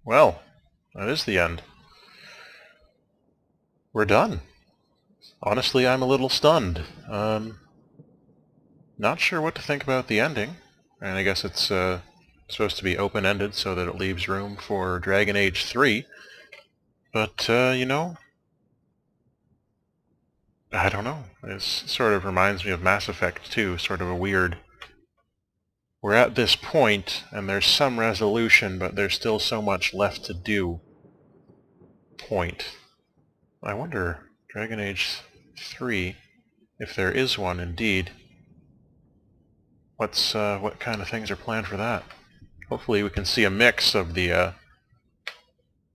Well, that is the end. We're done. Honestly, I'm a little stunned. Not sure what to think about the ending. And I guess it's supposed to be open-ended so that it leaves room for Dragon Age 3. But, you know, I don't know. It sort of reminds me of Mass Effect 2, sort of a weird... We're at this point, and there's some resolution, but there's still so much left to do. Point. I wonder, Dragon Age 3, if there is one indeed, what kind of things are planned for that? Hopefully we can see a mix of the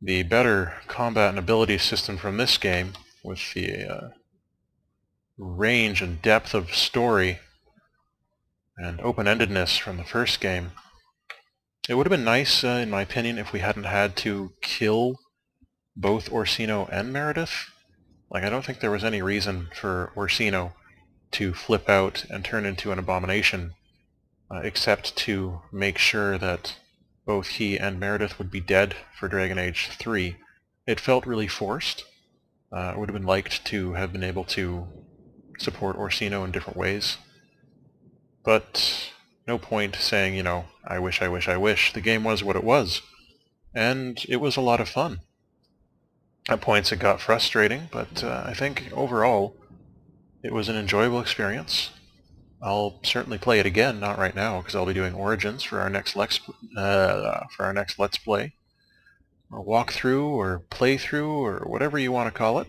better combat and ability system from this game with the range and depth of story and open-endedness from the first game. It would have been nice, in my opinion, if we hadn't had to kill both Orsino and Meredith. Like, I don't think there was any reason for Orsino to flip out and turn into an abomination, except to make sure that both he and Meredith would be dead for Dragon Age 3. It felt really forced. I would have been liked to have been able to support Orsino in different ways. But no point saying, you know, I wish, I wish, I wish. The game was what it was. And it was a lot of fun. At points it got frustrating, but I think overall it was an enjoyable experience. I'll certainly play it again, not right now, because I'll be doing Origins for our next Let's Play. Or walkthrough, or playthrough, or whatever you want to call it.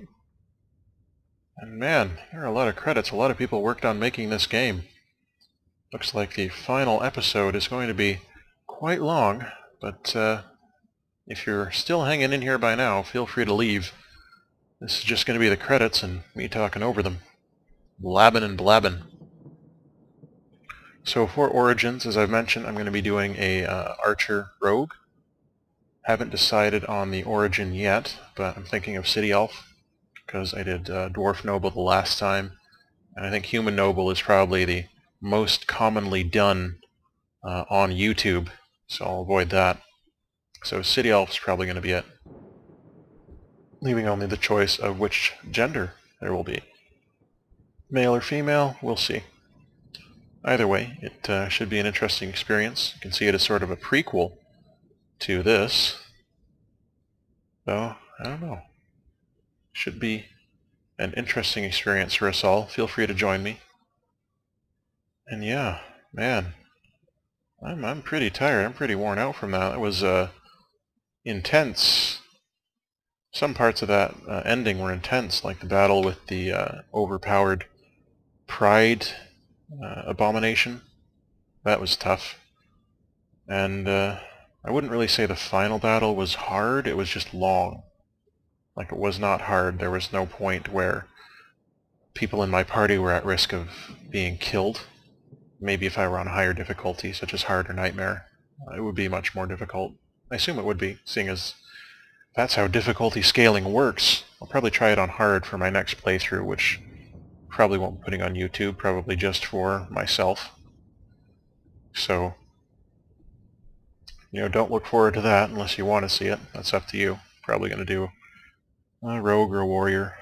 And man, there are a lot of credits. A lot of people worked on making this game. Looks like the final episode is going to be quite long, but if you're still hanging in here by now, feel free to leave. This is just going to be the credits and me talking over them. Blabbing and blabbing. So for Origins, as I've mentioned, I'm going to be doing a Archer Rogue. Haven't decided on the origin yet, but I'm thinking of City Elf, because I did Dwarf Noble the last time, and I think Human Noble is probably the most commonly done on YouTube, so I'll avoid that. So City Elf's probably going to be it, leaving only the choice of which gender there will be. Male or female, we'll see. Either way, it should be an interesting experience. You can see it as sort of a prequel to this. So, I don't know. Should be an interesting experience for us all. Feel free to join me. And yeah, man, I'm pretty tired. I'm pretty worn out from that. It was intense. Some parts of that ending were intense, like the battle with the overpowered Pride abomination. That was tough. And I wouldn't really say the final battle was hard, it was just long. Like, it was not hard. There was no point where people in my party were at risk of being killed. Maybe if I were on a higher difficulty, such as Hard or Nightmare, it would be much more difficult. I assume it would be, seeing as that's how difficulty scaling works. I'll probably try it on Hard for my next playthrough, which probably won't be putting on YouTube, probably just for myself. So, you know, don't look forward to that unless you want to see it. That's up to you. Probably going to do a Rogue or a Warrior.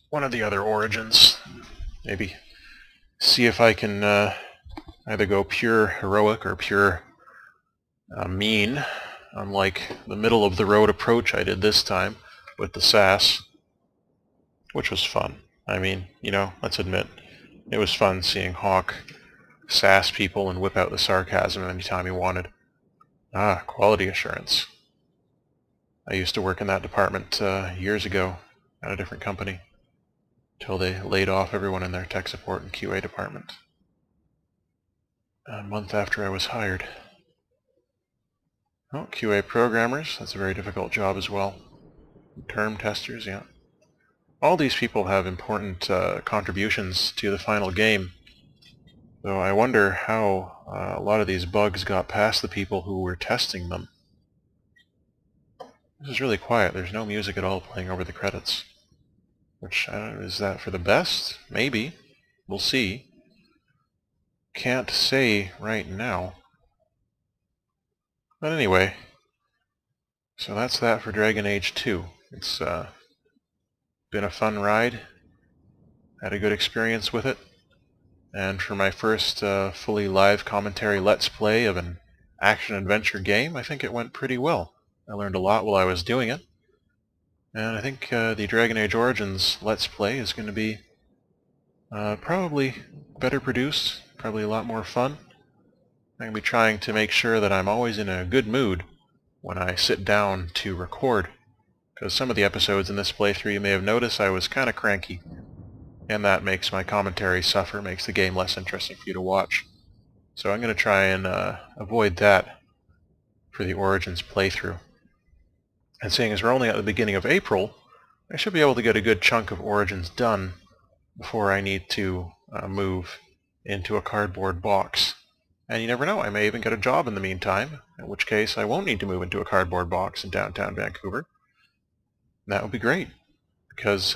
One of the other Origins. Maybe see if I can either go pure heroic or pure mean, unlike the middle-of-the-road approach I did this time with the sass, which was fun. I mean, you know, let's admit, it was fun seeing Hawk sass people and whip out the sarcasm anytime he wanted. Ah, quality assurance. I used to work in that department years ago at a different company, till they laid off everyone in their tech support and QA department. A month after I was hired. Oh, QA programmers, that's a very difficult job as well. Term testers, yeah. All these people have important contributions to the final game, though I wonder how a lot of these bugs got past the people who were testing them. This is really quiet. There's no music at all playing over the credits. Which, I don't know, is that for the best? Maybe. We'll see. Can't say right now. But anyway, So that's that for Dragon Age 2. It's been a fun ride. Had a good experience with it. And for my first fully live commentary Let's Play of an action-adventure game, I think it went pretty well. I learned a lot while I was doing it. And I think the Dragon Age Origins Let's Play is going to be probably better produced, probably a lot more fun. I'm going to be trying to make sure that I'm always in a good mood when I sit down to record, because some of the episodes in this playthrough you may have noticed I was kind of cranky, and that makes my commentary suffer, makes the game less interesting for you to watch. So I'm going to try and avoid that for the Origins playthrough. And seeing as we're only at the beginning of April, I should be able to get a good chunk of Origins done before I need to move into a cardboard box. And you never know, I may even get a job in the meantime, in which case I won't need to move into a cardboard box in downtown Vancouver. And that would be great, because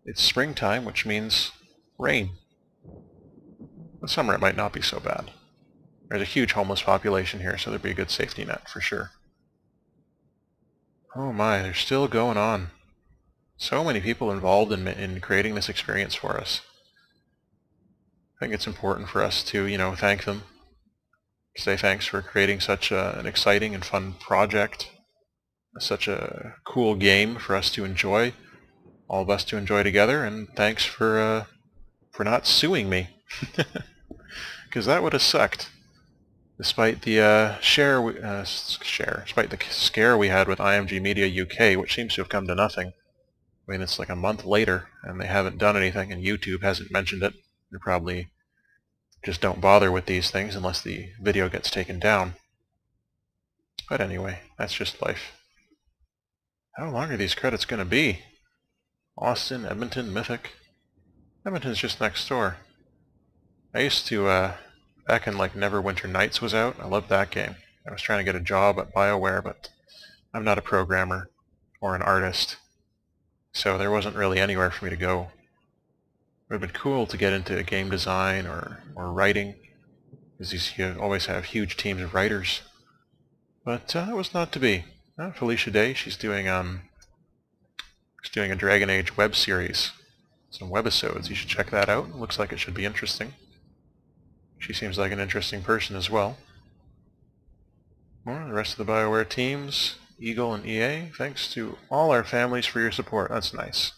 it's springtime, which means rain. In the summer it might not be so bad. There's a huge homeless population here, so there'd be a good safety net for sure. Oh my, they're still going on. So many people involved in creating this experience for us. I think it's important for us to, thank them. Say thanks for creating such an exciting and fun project. Such a cool game for us to enjoy. All of us to enjoy together, and thanks for not suing me. Because that would have sucked. Despite the despite the scare we had with IMG Media UK, which seems to have come to nothing. I mean, it's like a month later, and they haven't done anything, and YouTube hasn't mentioned it. They probably just don't bother with these things unless the video gets taken down. But anyway, that's just life. How long are these credits going to be? Austin, Edmonton, Mythic. Edmonton's just next door. I used to, back in like Neverwinter Nights was out, I loved that game. I was trying to get a job at BioWare, but I'm not a programmer or an artist, so there wasn't really anywhere for me to go. It would have been cool to get into game design or writing, because you always have huge teams of writers. But it was not to be. Felicia Day, she's doing a Dragon Age web series, some webisodes. You should check that out. It looks like it should be interesting. She seems like an interesting person as well. Well, the rest of the BioWare teams, Eagle and EA, thanks to all our families for your support. That's nice.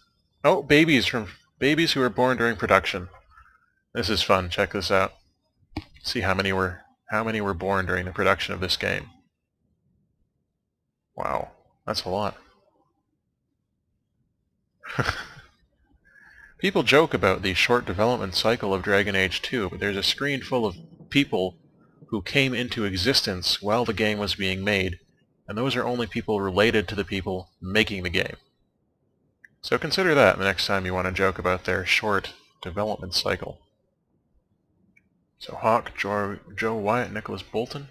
Oh, babies who were born during production. This is fun. Check this out. See how many were born during the production of this game. Wow, that's a lot. People joke about the short development cycle of Dragon Age 2, but there's a screen full of people who came into existence while the game was being made, and those are only people related to the people making the game. So consider that the next time you want to joke about their short development cycle. So Hawk, Joe Wyatt, Nicholas Bolton,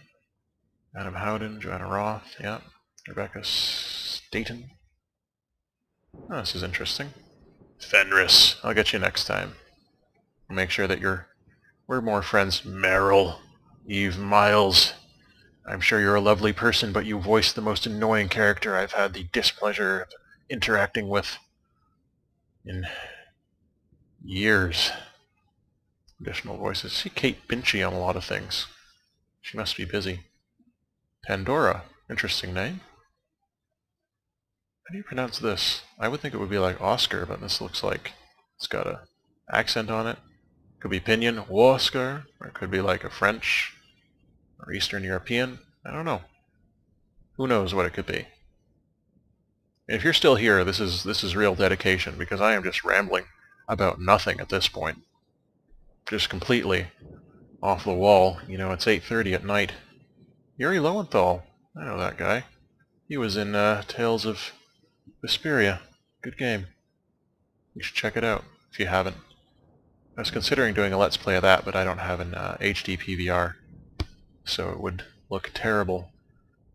Adam Howden, Joanna Roth, yeah, Rebecca Staten. Oh, this is interesting. Fenris, I'll get you next time. I'll make sure that we're more friends. Meryl, Eve Miles. I'm sure you're a lovely person, but you voiced the most annoying character I've had the displeasure of interacting with in years. Additional voices. See Kate Binchy on a lot of things. She must be busy. Pandora. Interesting name. How do you pronounce this? I would think it would be like Oscar, but this looks like it's got an accent on it. Could be Pinion, Oscar, or it could be like a French or Eastern European. I don't know. Who knows what it could be? If you're still here, this is real dedication, because I am just rambling about nothing at this point. Just completely off the wall. You know, it's 8:30 at night. Yuri Lowenthal. I know that guy. He was in Tales of Vesperia. Good game. You should check it out if you haven't. I was considering doing a Let's Play of that, but I don't have an HD PVR, so it would look terrible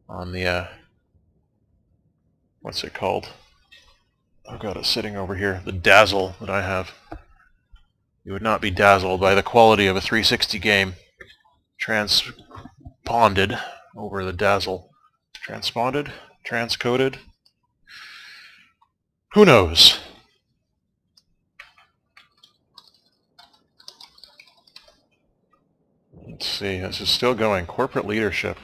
on the what's it called? I've got it sitting over here. The Dazzle that I have. You would not be dazzled by the quality of a 360 game transponded over the Dazzle. Transponded? transcoded? Who knows? Let's see, this is still going. Corporate leadership.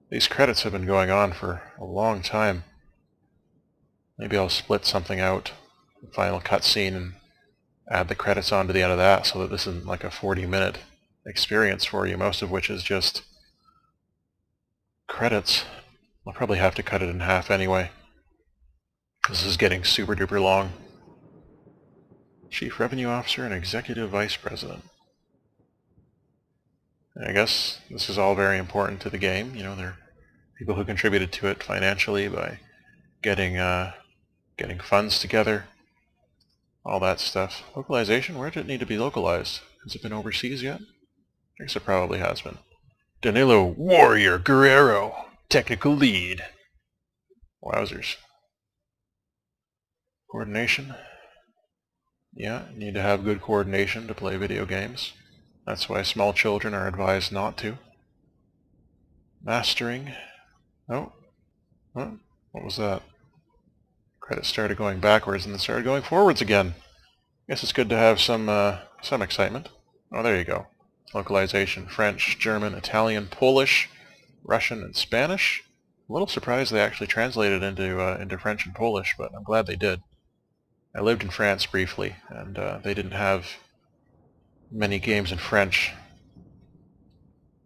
These credits have been going on for a long time. Maybe I'll split something out, the final cutscene, and add the credits on to the end of that so that this isn't like a 40-minute experience for you, most of which is just credits. I'll probably have to cut it in half anyway. This is getting super duper long. Chief Revenue Officer and Executive Vice President. I guess this is all very important to the game. You know, there are people who contributed to it financially by getting funds together, all that stuff. Localization, where did it need to be localized? Has it been overseas yet? I guess it probably has been. Danilo Warrior Guerrero, technical lead. Wowzers. Coordination. Yeah, you need to have good coordination to play video games. That's why small children are advised not to. Mastering. Oh. Huh? What was that? Credits started going backwards and then started going forwards again. Guess it's good to have some excitement. Oh, there you go. Localization. French, German, Italian, Polish, Russian, and Spanish. A little surprised they actually translated into French and Polish, but I'm glad they did. I lived in France briefly, and they didn't have many games in French.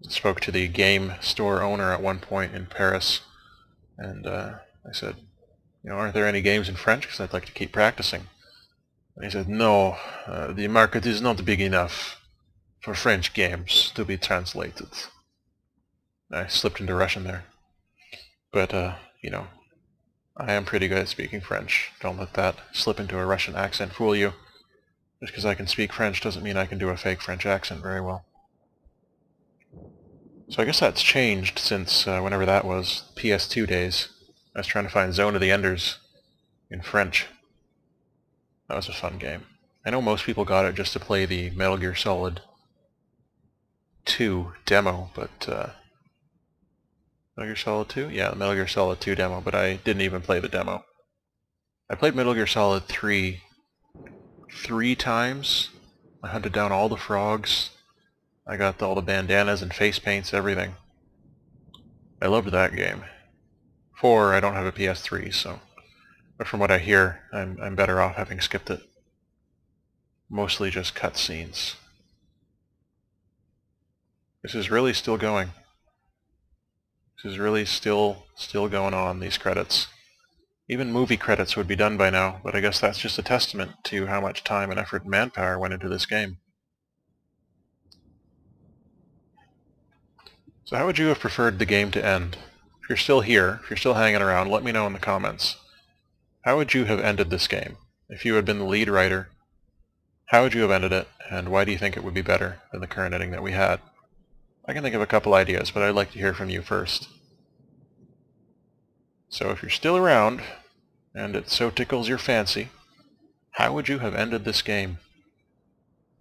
I spoke to the game store owner at one point in Paris, and I said, you know, aren't there any games in French? Because I'd like to keep practicing. And he said, no, the market is not big enough for French games to be translated. I slipped into Russian there. But, you know, I am pretty good at speaking French. Don't let that slip into a Russian accent fool you. Just because I can speak French doesn't mean I can do a fake French accent very well. So I guess that's changed since whenever that was, PS2 days. I was trying to find Zone of the Enders in French. That was a fun game. I know most people got it just to play the Metal Gear Solid 2 demo, but... Metal Gear Solid 2? Yeah, the Metal Gear Solid 2 demo, but I didn't even play the demo. I played Metal Gear Solid 3 3 times. I hunted down all the frogs. I got all the bandanas and face paints, everything. I loved that game. 4, I don't have a PS3, so... But from what I hear, I'm better off having skipped it. Mostly just cutscenes. This is really still going. This is really still going on, these credits. Even movie credits would be done by now, but I guess that's just a testament to how much time and effort and manpower went into this game. So how would you have preferred the game to end? If you're still here, if you're still hanging around, let me know in the comments. How would you have ended this game? If you had been the lead writer, how would you have ended it, and why do you think it would be better than the current ending that we had? I can think of a couple ideas, but I'd like to hear from you first. So if you're still around, and it so tickles your fancy, how would you have ended this game?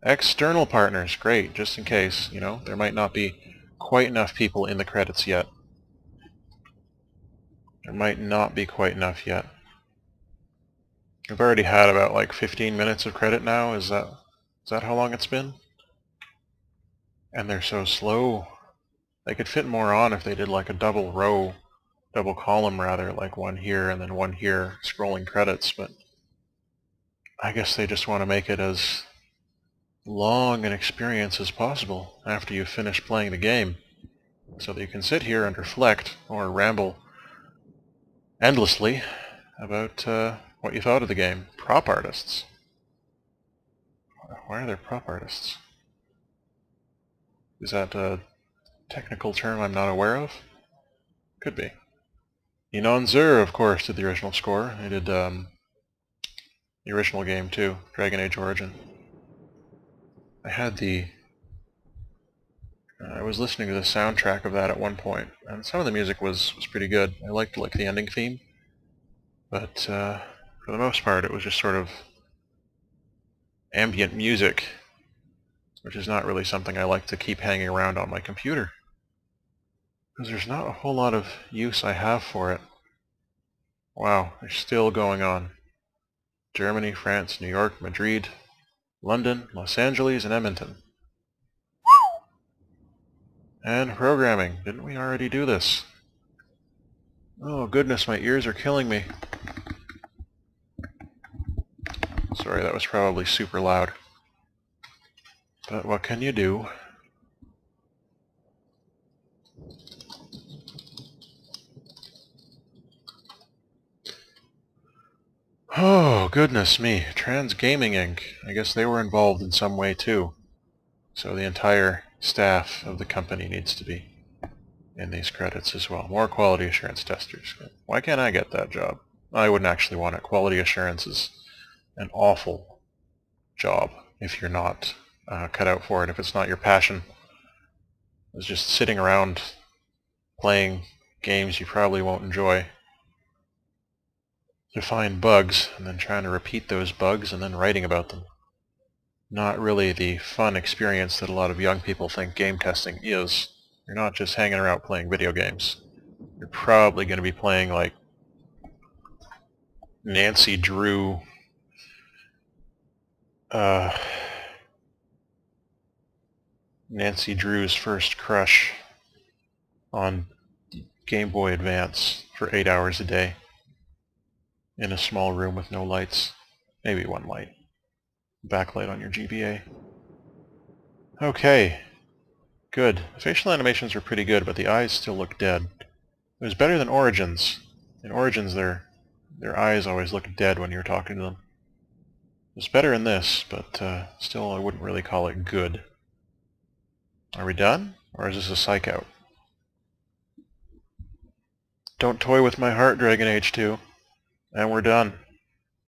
External partners, great, just in case, you know, there might not be quite enough people in the credits yet. There might not be quite enough yet. I've already had about like 15 minutes of credit now, is that how long it's been? And they're so slow. They could fit more on if they did like a double column rather, like one here and then one here, scrolling credits, but I guess they just want to make it as long an experience as possible after you've finished playing the game, so that you can sit here and reflect or ramble endlessly about what you thought of the game. Prop artists. Why are there prop artists? Is that a technical term I'm not aware of? Could be. Inon Zur, of course, did the original score. He did the original game too, Dragon Age Origin. I was listening to the soundtrack of that at one point, and some of the music was pretty good. I liked like the ending theme, but for the most part it was just sort of ambient music, which is not really something I like to keep hanging around on my computer, because there's not a whole lot of use I have for it. Wow, they're still going on. Germany, France, New York, Madrid, London, Los Angeles, and Edmonton. And programming. Didn't we already do this? Oh goodness, my ears are killing me. Sorry, that was probably super loud. But what can you do? Oh, goodness me. Trans Gaming Inc. I guess they were involved in some way too. So the entire staff of the company needs to be in these credits as well. More quality assurance testers. Why can't I get that job? I wouldn't actually want it. Quality assurance is an awful job if you're not cut out for it, if it's not your passion. It's just sitting around playing games you probably won't enjoy to find bugs and then trying to repeat those bugs and then writing about them. Not really the fun experience that a lot of young people think game testing is. You're not just hanging around playing video games. You're probably going to be playing like Nancy Drew's first crush on Game Boy Advance for 8 hours a day in a small room with no lights. Maybe one light. Backlight on your GBA. Okay. Good. The facial animations are pretty good, but the eyes still look dead. It was better than Origins. In Origins, their eyes always look dead when you're talking to them. It's better in this, but still I wouldn't really call it good. Are we done? Or is this a psych out? Don't toy with my heart, Dragon Age 2. And we're done.